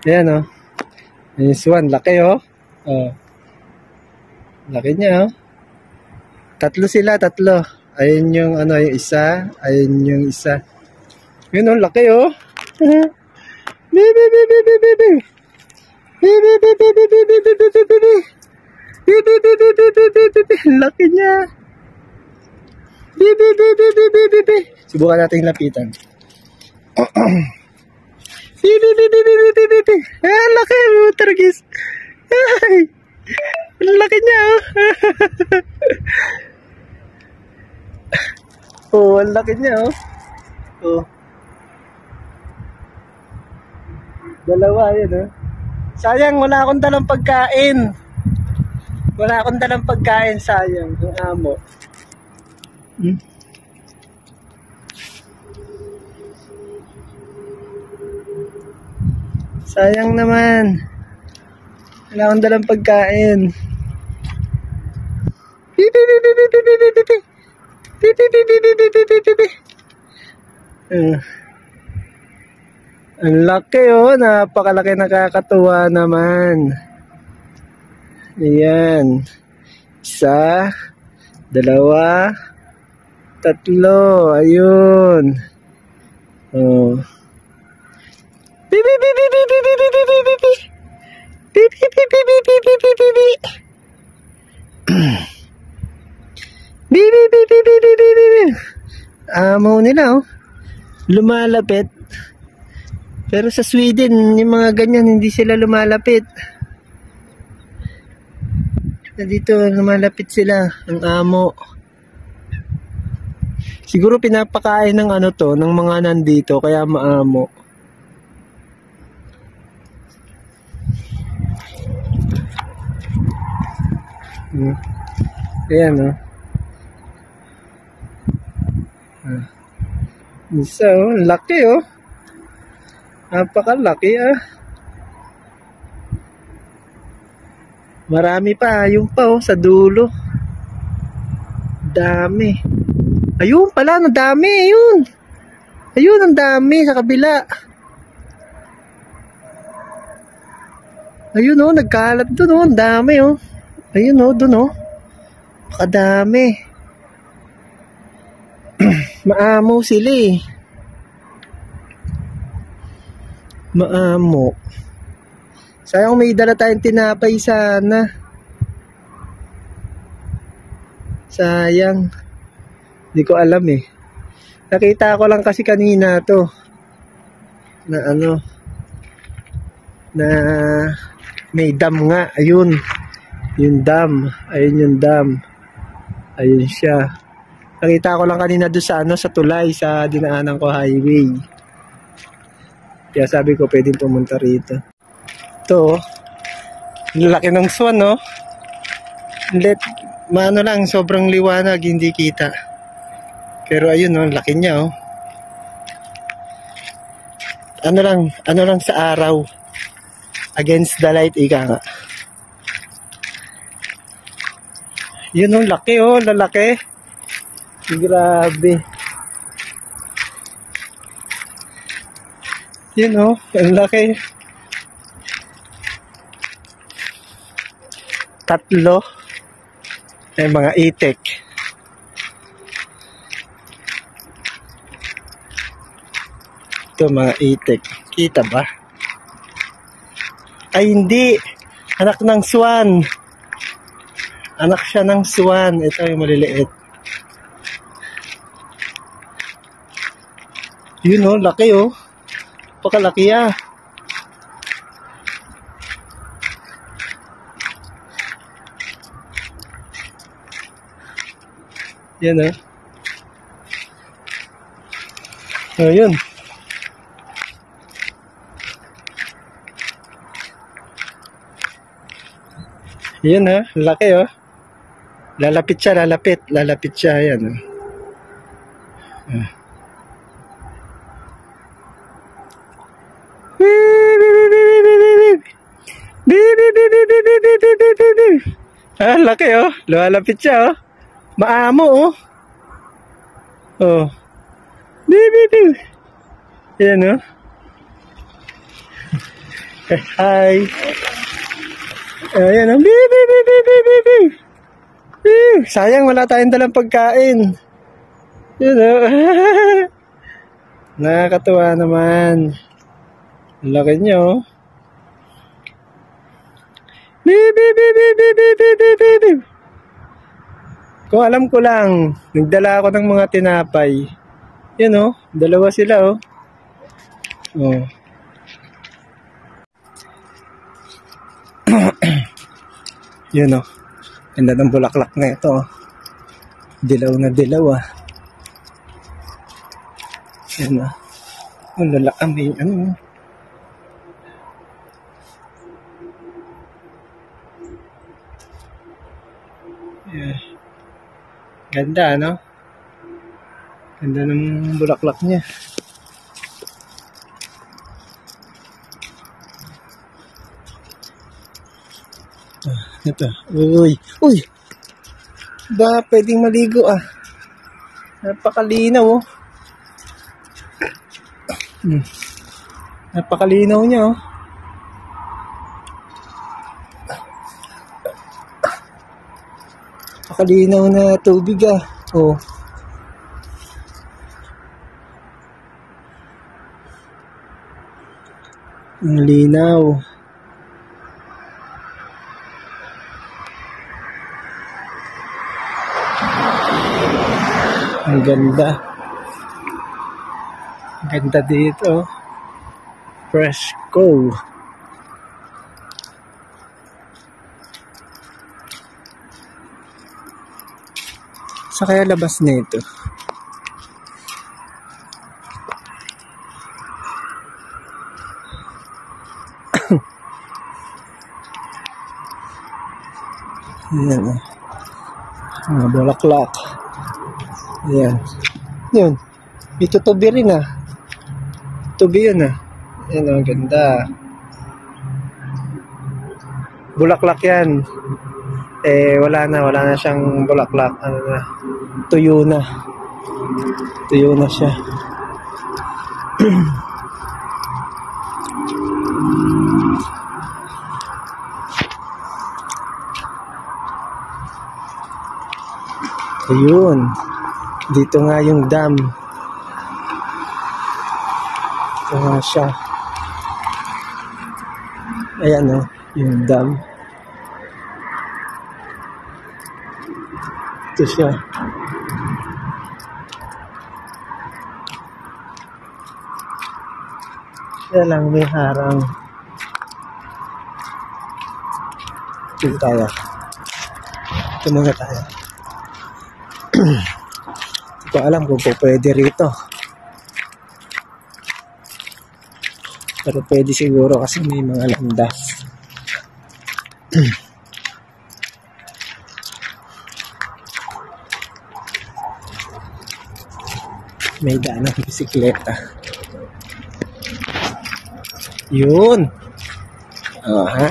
Ayan o. Yung swan. Laki o. Oh. Laki niya o. Tatlo sila, tatlo. Ayun yung ano, yung isa. Ayun yung isa. Yun o, laki o. Bibi, bibi, bibi, bibi. Bibi, bibi, bibi, bibi, bibi, bibi. Bibi, bibi, bibi, bibi, bibi. Laki niya. Bibi, bibi, bibi, bibi. Subukan natin lapitan. Bibi, bibi, bibi, bibi, bibi. Ah, laki o, targis. Ay, laki niya o. Oh, ang laki niya oh. Oh. Dalawa yun oh. Sayang, wala akong dalang pagkain. Wala akong dalang pagkain, sayang. Yung amo. Sayang naman. Wala akong dalang pagkain. Bibi, bibi, bibi, bibi, bibi. Bibi, bibi, bibi, bibi, bibi. Ang laki oh, napakalaki, nakakatuwa naman. Ayan. Isa, dalawa, tatlo, ayun. Oh. Bibi, bibi, bibi, bibi, bibi, bibi, bibi. Bibi, bibi, bibi, bibi, bibi, bibi. Bibi, bibi, bibi, bibi, bibi. Amo nila oh. Lumalapit. Pero sa Sweden, yung mga ganyan, hindi sila lumalapit. Dito, lumalapit sila, ang amo. Siguro pinapakain ng ano to, ng mga nandito, kaya maamo. Ayan o. Isa o, laki o. Napakalaki ah. Marami pa, yung pa o, sa dulo. Dami. Ayun pala, ang dami, ayun. Ayun, ang dami sa kabila. Ayun o, nagkalat dun o, ang dami o. Ayun o, dun o. Pakadami. Maamo sila eh. Maamo. Sayang may dala tayong tinapay sana. Sayang. Hindi ko alam eh. Nakita ko lang kasi kanina to. Na ano. Na may dam nga. Ayun. Yung dam. Ayun yung dam. Ayun siya. Nakita ko lang kanina doon sa ano, sa tulay, sa dinaanan ko highway. Kaya sabi ko pwedeng pumunta rito. Ito, laki ng swan, no? Maano lang, sobrang liwanag, hindi kita. Pero ayun, no, laki niya, oh. Ano lang sa araw. Against the light, ika nga. Yun, oh, laki, oh, lalaki. Grabe. Yun oh, ang laki. Tatlo. Ay mga itik. Ito mga itik. Kita ba? Ay hindi. Anak ng swan. Anak siya ng swan. Ito yung maliliit. Yun oh, laki oh. Pakalaki ah. Yan ah. Oh, yun. Yan ah, laki oh. Lalapit siya, lalapit. Lalapit siya, yan oh. Ah, laki oh. Lumalapit siya oh. Maamo, oh. Oh. Bibi. Ayan, oh. Hi. Ayan, oh. Bibi. Sayang, wala tayong dalang pagkain. Ayan, oh. Nakakatuwa naman. Laki niya, oh. Bibi. Kung alam ko lang, nagdala ako ng mga tinapay. Yan, oh, dalawa sila, oh. Oh. Yan, oh. Ganda ng bulaklak na ito, oh. Dilaw na dilaw, ah. Yan, oh. Ang lalaki, ano. Yeah. Ganda, no? Ganda ng bulaklak niya. Ito. Uy! Ba, pwedeng maligo, ah. Napakalinaw, oh. Napakalinaw niya, oh. Napakalinaw na tubig, ah. Oh. Ang linaw. Ang ganda. Ang ganda dito. Fresco. Sa kaya labas nito? Ayan, oh. Mga bulaklak. Ayan. Yun. May tutubi rin, ah. Tubi yun, ah. Ayan, oh. Ganda. Bulaklak yan. Wala na siyang bulaklak. Ano na. Tuyo na siya. Ayun. Dito nga yung dam. Ito nga siya. Ayan, oh, yung dam. Ito siya. Kaya lang may harang. Ito tayo. Ito muna tayo. Hindi ko alam kung pwede rito. Pero pwede siguro kasi may mga landas. May daan ng bisikleta. Yun. Ha?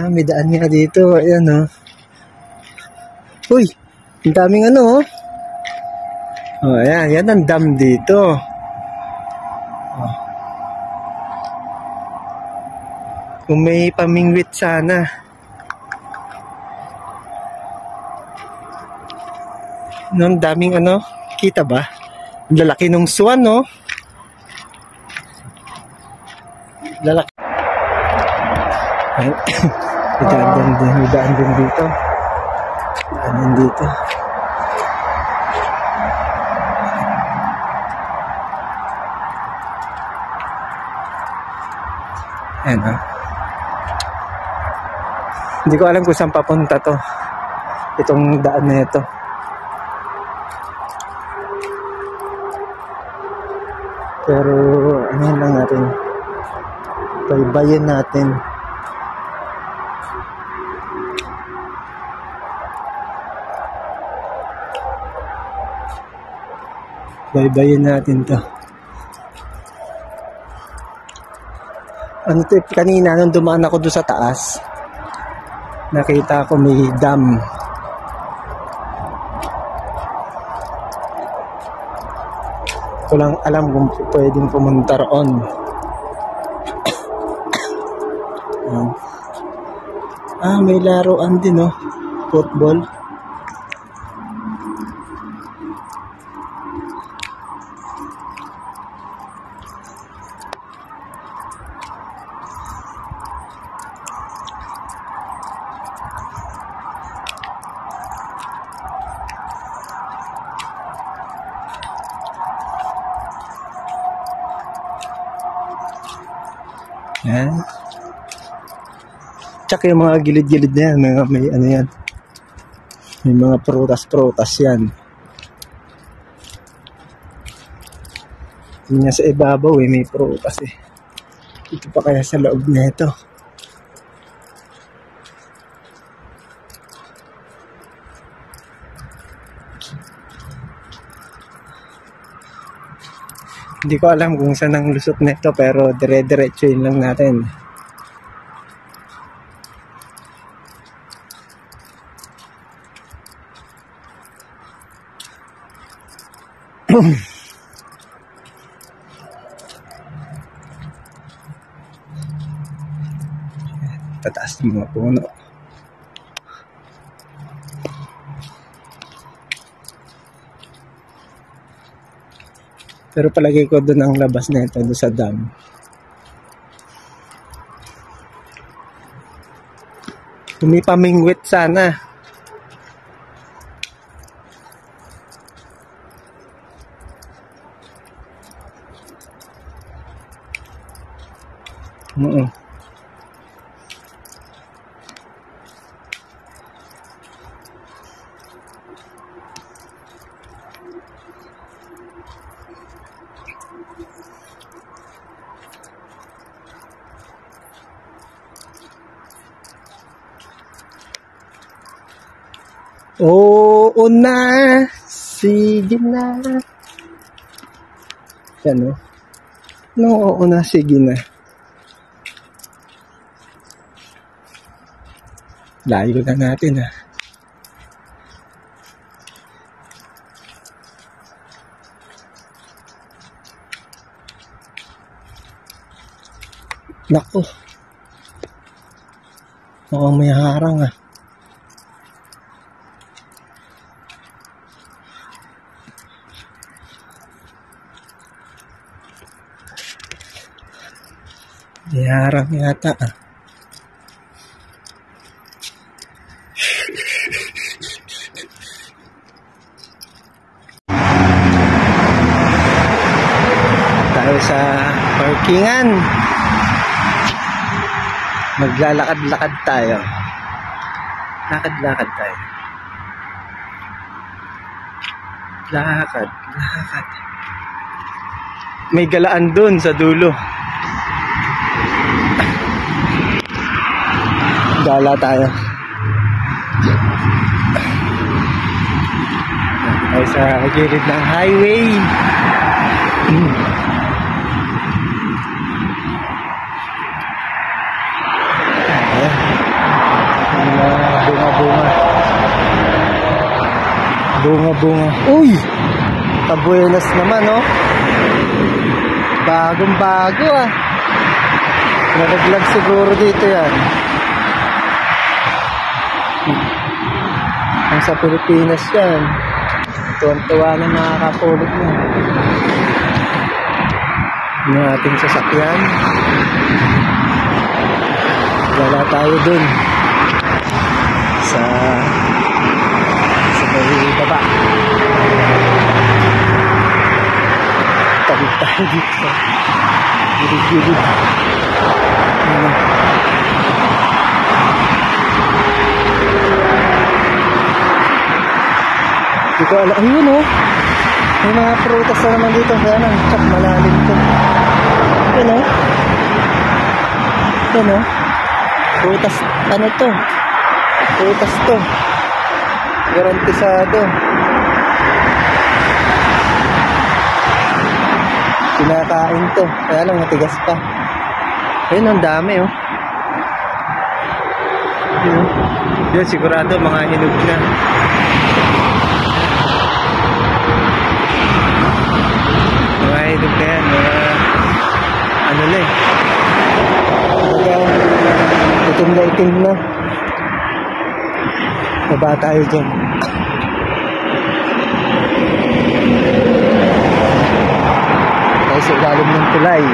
May daan nga dito. Ayan, oh. Uy, ang daming ano, oh. Oh, ayan. Yan ang dam dito. Oh. Kung may pamingwit sana. Ang daming ano. Kita ba? Ang lalaki nung swan, no? Lalaki. May daan din dito. Daan dito. Ayan, ha? Hindi ko alam kung saan papunta to. Itong daan na ito. Pero ano lang natin, baybayin natin. Baybayin natin to. Ano to, kanina nung dumaan ako doon sa taas, Nakita ko may dam. Ko lang alam kung pwedeng pumunta roon. May laruan din, oh. Football. Yan. Tsaka yung mga gilid-gilid na yan, may ano yan. May mga prutas-prutas yan. Hindi nga sa ibabaw may prutas eh. Ito pa kaya sa loob na ito. Hindi ko alam kung saan ang lusot nito pero dire-diretsuin lang natin. Tataas ng mga puno. Pero palagay ko doon ang labas na ito, doon sa dam. Pamingwit sana. Oo na, sige na. Yan o. No, oo na, sige na. Layo na natin ah. Nako. Mukhang may harang ah. May harang yata ah. Tayo sa parkingan. Maglalakad-lakad tayo. Lakad-lakad tayo. Lakad. May galaan dun sa dulo. Gala tayo. Ay sa gilid ng highway. Bunga. Uy! Tabuenas naman, oh. Bagong-bago, ah. Nalaglag siguro dito yan. Ang sa Pilipinas yan. Tuwan-tuwa na makakapulot mo. Yung ating sasakyan. Wala tayo dun. Sa may baba. Tawid tayo dito. Gilid-gilid. Dito alam. Ayun oh. May mga prutas na naman dito. Kaya nang tsak malalim to. Ayun oh. Ayun oh. Prutas. Ano to? Prutas to. Garantisado. Kinakain to. Kaya lang matigas pa. Ayun, ang dami oh. Yun, sigurado mga hinog na. Mga hinog na yan. Mga ano na eh. Itim na itim na. Baba tayo dyan. Tayo sa ilalim ng tulay.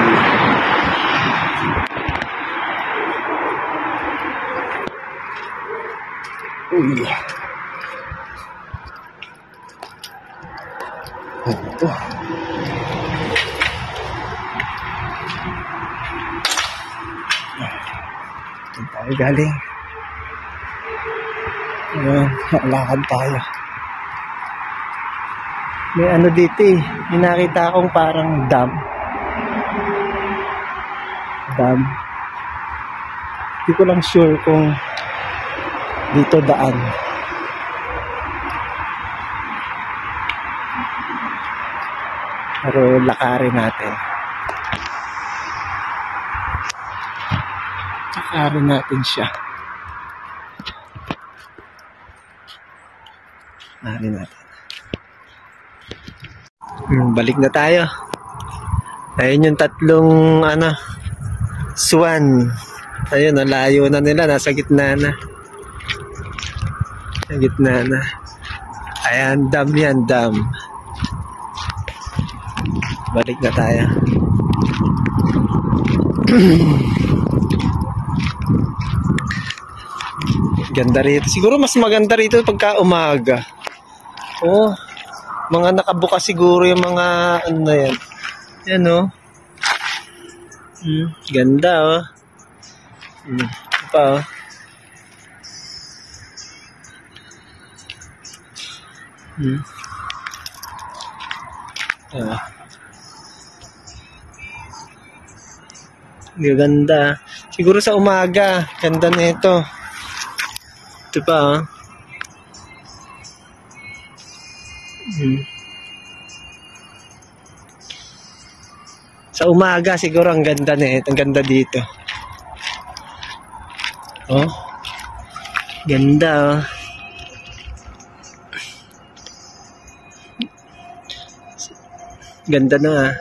Uy. Ito. Ito tayo galing. Ayan, lakad tayo. May ano dito eh. May nakita akong parang dam. Dam. Hindi ko lang sure kung dito daan. Pero lakarin natin. Lakarin natin siya. Lakarin natin. Balik na tayo. Ayun yung tatlong swan. Ayun, layo na nila. Nasa gitna na. Sa gitna na. Ayan, dam yan, dam. Balik na tayo. Ganda rito. Siguro mas maganda rito pagka umaga. Oh, mga nakabukas siguro yung mga ano na yan. Yan oh. Ganda oh. Ito pa oh. Ganda. Siguro sa umaga. Ganda na ito. Ito pa oh. Sa umaga siguro ang ganda na ito. Ang ganda dito. Oh. Ganda oh. Ganda na.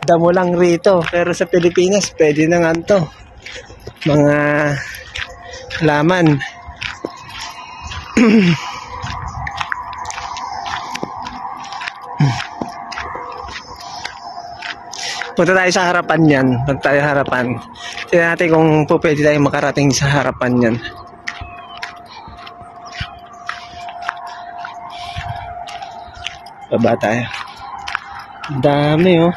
Damo lang rito. Pero sa Pilipinas, pwede na nga ito. Mga laman. Punta tayo sa harapan yan. Punta tayo harapan. Tignan natin kung pwede tayo makarating sa harapan yan. Baba tayo. Dami oh.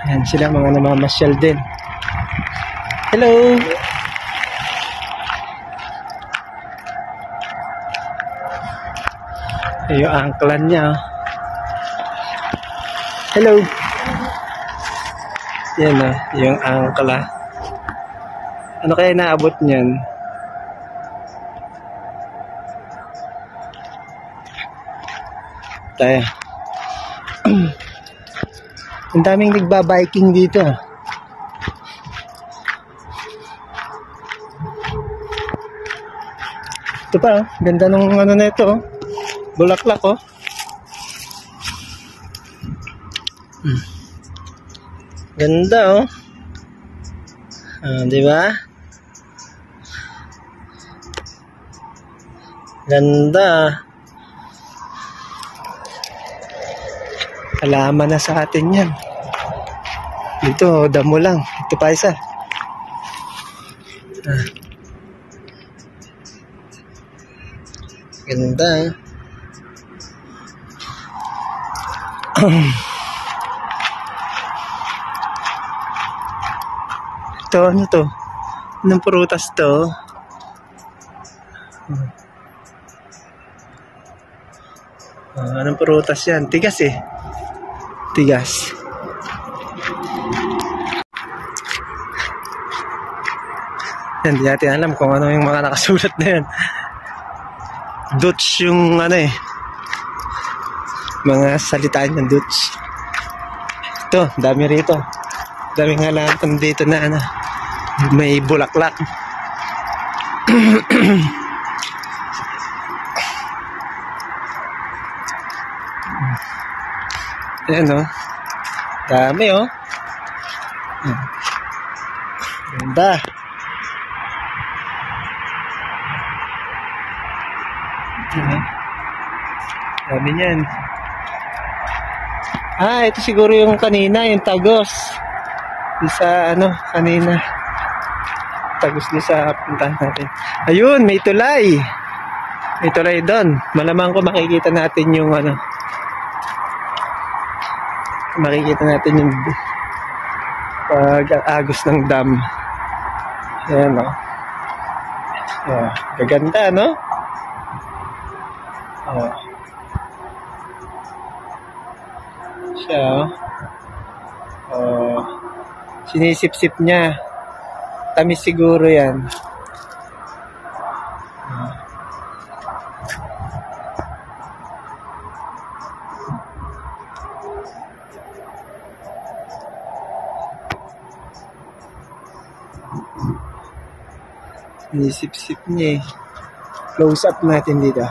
Ayan sila, mga namamasyal din. Hello! Yung angklan niya. Hello! Yan oh, yung angkla. Ano kaya naabot niyan? Tayo. Ang daming nagbabiking dito. Ito pa, ganda nung ano na ito. Bulaklak oh. Ganda oh. Di ba? Ganda. Halaman na sa atin yan. Dito, damo lang. Ito pa isa. Ganda. Ito, ano to? Anong prutas to? Anong prutas yan? Tigas eh. Tigas. Hindi natin alam kung ano yung mga nakasulat na yan. Dutch yung ano eh. mga salita ng Dutch. Ito, dami rito. Daming halaman dito na ano, may bulaklak. Ayan o. Dami o. Ganda. Dami niyan. Ito siguro yung kanina, yung tagos. Sa ano, kanina. Tagos doon sa puntahan natin. Ayun, may tulay. May tulay doon. Malamang ko makikita natin yung ano. Makikita natin yung pag-agos ng dam. Ayan o. Gaganda, no? Siya sinisip-sip niya. Tamis siguro yan. Sinisip-sip niya eh. Close up natin dito.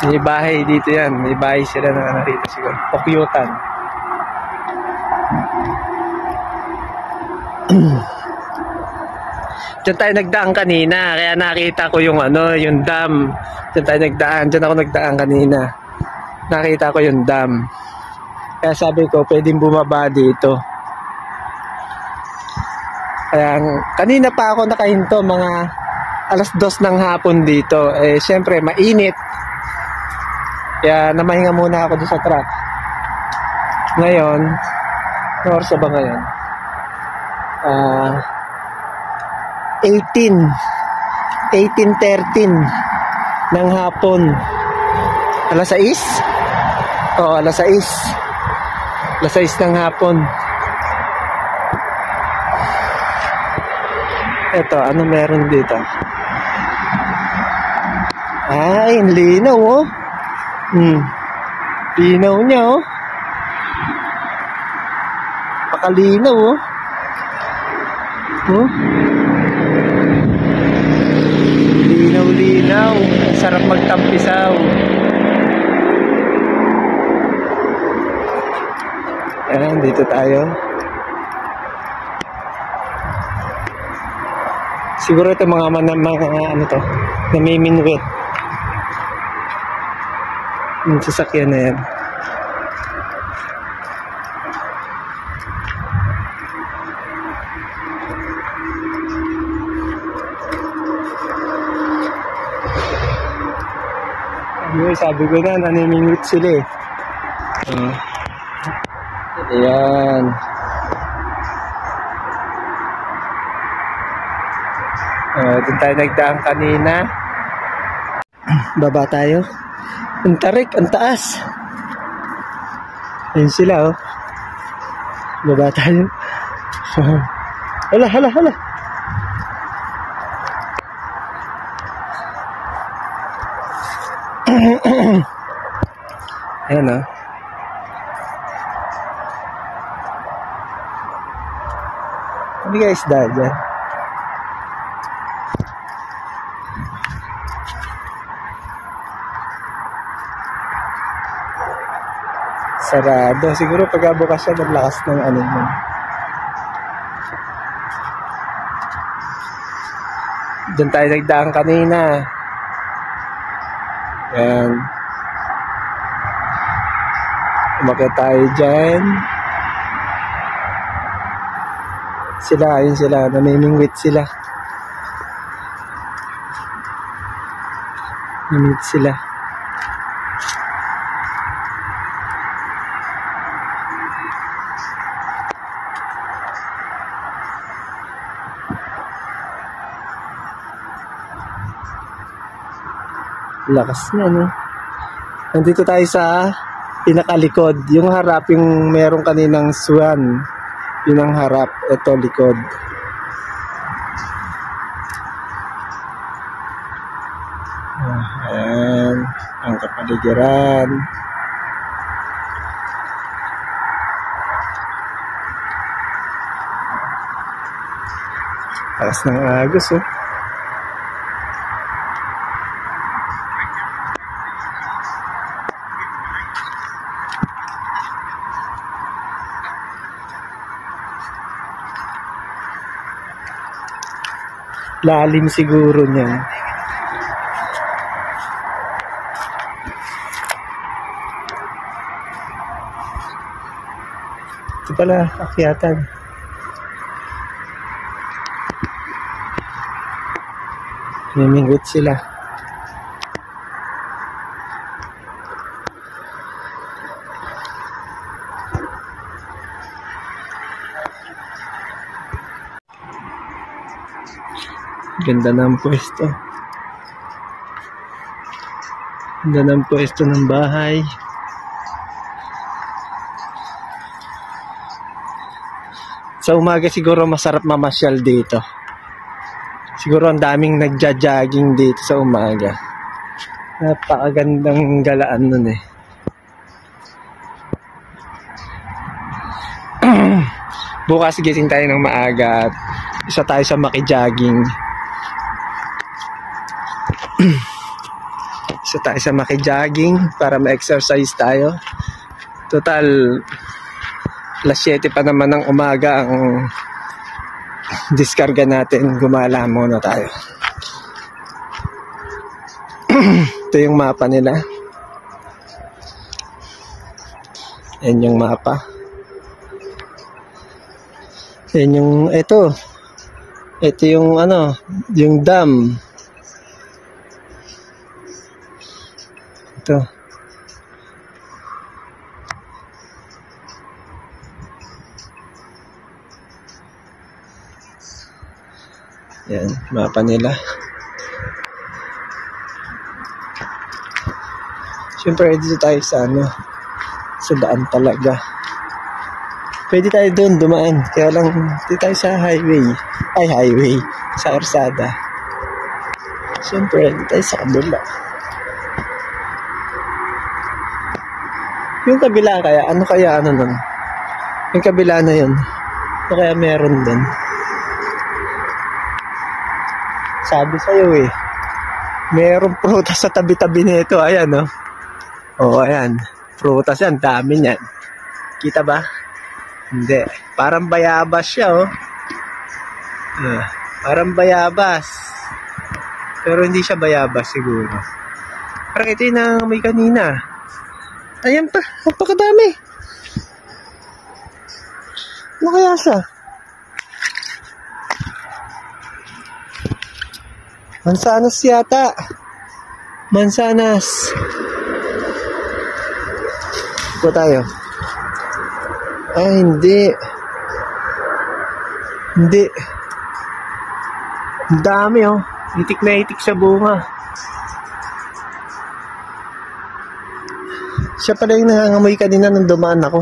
May bahay dito yan. May bahay sila ng ano rito siguro. Pukyutan. Diyan tayo nagdaan kanina. Kaya nakita ko yung ano, yung dam. Diyan tayo nagdaan. Diyan ako nagdaan kanina. Nakita ko yung dam. Kaya sabi ko, pwedeng bumaba dito. Kaya kanina pa ako nakahinto. Mga 2:00 ng hapon dito. Syempre, mainit. Kaya namahinga muna ako doon sa truck. Ngayon, ano oras ba ngayon? 18:13 ng hapon. 6:00? Oo, 6:00. 6:00 ng hapon. Eto, ano meron dito? Ang linaw oh. Linaw niya oh. Pakalinaw oh. Linaw-linaw. Sarap magtampisaw. Ayan, dito tayo. Siguro ito mga ano to, namiminwit. Yung sasakyan na yan. Sabi ko na, naniningwit sila eh. Ayan. Doon tayo nagdaan kanina. Baba tayo. Ang tarik, ang taas. Ayun sila oh. Baba tayo. Hala. Ayan oh. Ano guys dahil dyan? Sarado. Siguro pagkabukas siya, naglakas ng ano mo. Diyan tayo nagdaan kanina. Ayan. Umakyat tayo dyan. Ayun sila. Namimingwit sila. Namimingwit sila. Lakas na, no? Nandito tayo sa pinakalikod. Yung harap, yung meron kaninang swan. Yun ang harap. Ito, likod. Ayan. Ang kapaligiran. Taas ng agos, oh. Lalim siguro niyan. Ito pala, akyatan. Mimingot sila. Ganda ng pwesto. Ganda ng pwesto ng bahay. Sa umaga siguro masarap mamasyal dito. Siguro ang daming nagja-jogging dito sa umaga. Napakagandang galaan nun eh. Bukas gising tayo ng maaga at isa tayo sa maki-jogging. Isa tayo sa maki-jogging para ma-exercise tayo. Total, alas 7 pa naman ng umaga ang diskarga natin. Gumala muna tayo. Ito yung mapa nila. Yan yung mapa. Yan yung, ito yung ano, yung dam. Ito. Yan, mapa nila. Siyempre, dito tayo sa ano, sa daan talaga. Pwede tayo doon dumaan. Kaya lang, dito tayo sa highway. Ay, highway. Sa Orsada. Siyempre, dito tayo sa kabila. Yung kabila kaya, ano kaya ano nun? Yung kabila na yun. Ano kaya meron doon? Sabi sa'yo eh. Merong prutas sa tabi-tabi nito. Ayan, oh. Oh, ayan. Prutas yan. Dami niyan. Kita ba? Hindi. Parang bayabas siya, oh. Parang bayabas. Pero hindi siya bayabas siguro. Parang ito yung nangangamoy kanina. Ayan pa. Napakadami. Ano kaya siya? Mansanas yata. Mansanas. Ito tayo. Ay, hindi. Hindi. Ang dami, oh. Itik na itik sa bunga. Siya pala yung nangangamoy kanina nung dumaan ako.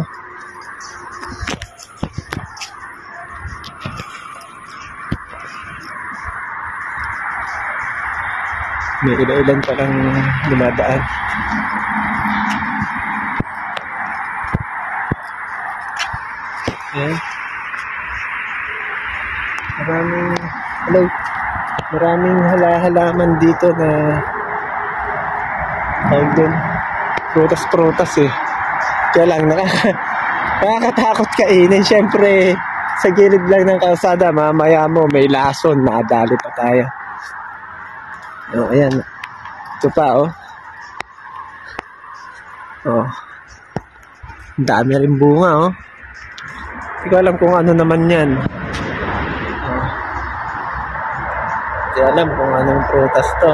May ilan-ilan palang dumadaan. Ayan. Maraming halaman dito na tawag din. Prutas eh. Kaya lang nakakatakot kainin. Siyempre, sa gilid lang ng kalsada, mamaya mo may lason, nakadali pa tayo. Oh, ayan. Ito pa, oh. Oh. Dami rin bunga, oh. Hindi ko alam kung ano naman yan. Oh. Hindi alam kung anong prutas to.